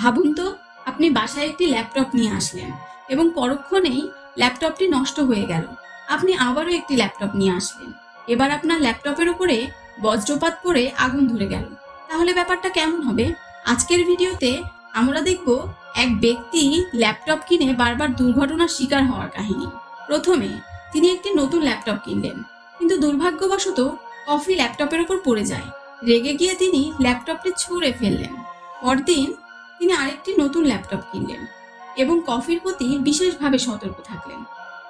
ভাবুন তো, আপনি বাসায় একটি ল্যাপটপ নিয়ে আসলেন এবং পরক্ষণেই ল্যাপটপটি নষ্ট হয়ে গেল। আপনি আবারও একটি ল্যাপটপ নিয়ে আসলেন। এবার আপনার ল্যাপটপের উপরে বজ্রপাত পড়ে আগুন ধরে গেল। তাহলে ব্যাপারটা কেমন হবে? আজকের ভিডিওতে আমরা দেখব এক ব্যক্তি ল্যাপটপ কিনে বারবার দুর্ঘটনার শিকার হওয়ার কাহিনী। প্রথমে তিনি একটি নতুন ল্যাপটপ কিনলেন, কিন্তু দুর্ভাগ্যবশত কফি ল্যাপটপের উপর পড়ে যায়। রেগে গিয়ে তিনি ল্যাপটপটি ছুঁড়ে ফেললেন। পরদিন তিনি আরেকটি নতুন ল্যাপটপ কিনলেন এবং কফির প্রতি বিশেষভাবে সতর্ক থাকলেন।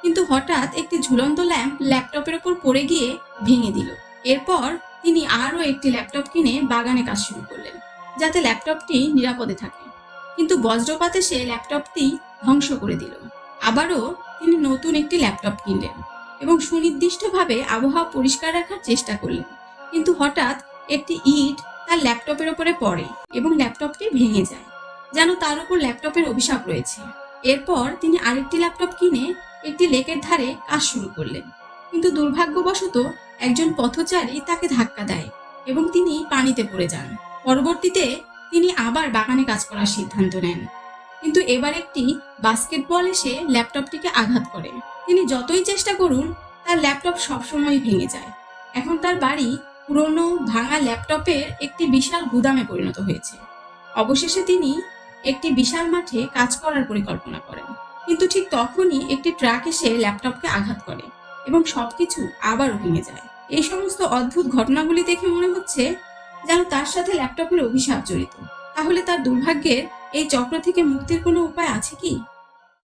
কিন্তু হঠাৎ একটি ঝুলন্ত ল্যাম্প ল্যাপটপের ওপর পড়ে গিয়ে ভেঙে দিল। এরপর তিনি আরও একটি ল্যাপটপ কিনে বাগানে কাজ শুরু করলেন, যাতে ল্যাপটপটি নিরাপদে থাকে। কিন্তু বজ্রপাতে সে ল্যাপটপটি ধ্বংস করে দিল। আবারও তিনি নতুন একটি ল্যাপটপ কিনলেন এবং সুনির্দিষ্টভাবে আবহাওয়া পরিষ্কার রাখার চেষ্টা করলেন। কিন্তু হঠাৎ একটি ইট তার ল্যাপটপের ওপরে পড়ে এবং ল্যাপটপটি ভেঙে যায়, যেন তার উপর ল্যাপটপের অভিশাপ রয়েছে। এরপর তিনি আরেকটি ল্যাপটপ কিনে একটি লেকের ধারে কাজ শুরু করলেন, কিন্তু দুর্ভাগ্যবশত একজন পথচারী তাকে ধাক্কা দেয় এবং তিনি পানিতে পড়ে যান। পরবর্তীতে তিনি আবার বাগানে কাজ করার সিদ্ধান্ত নেন, কিন্তু এবার একটি বাস্কেটবল এসে ল্যাপটপটিকে আঘাত করে। তিনি যতই চেষ্টা করুন, তার ল্যাপটপ সবসময় ভেঙে যায়। এখন তার বাড়ি পুরনো ভাঙা ল্যাপটপের একটি বিশাল গুদামে পরিণত হয়েছে। অবশেষে তিনি একটি বিশাল মাঠে কাজ করার পরিকল্পনা করেন, কিন্তু ঠিক তখনই একটি ট্রাক এসে ল্যাপটপকে আঘাত করে এবং সবকিছু আবারও ভেঙে যায়। এই সমস্ত অদ্ভুত ঘটনাগুলি দেখে মনে হচ্ছে যেন তার সাথে ল্যাপটপের অভিশাপ জড়িত। তাহলে তার দুর্ভাগ্যের এই চক্র থেকে মুক্তির কোনো উপায় আছে কি?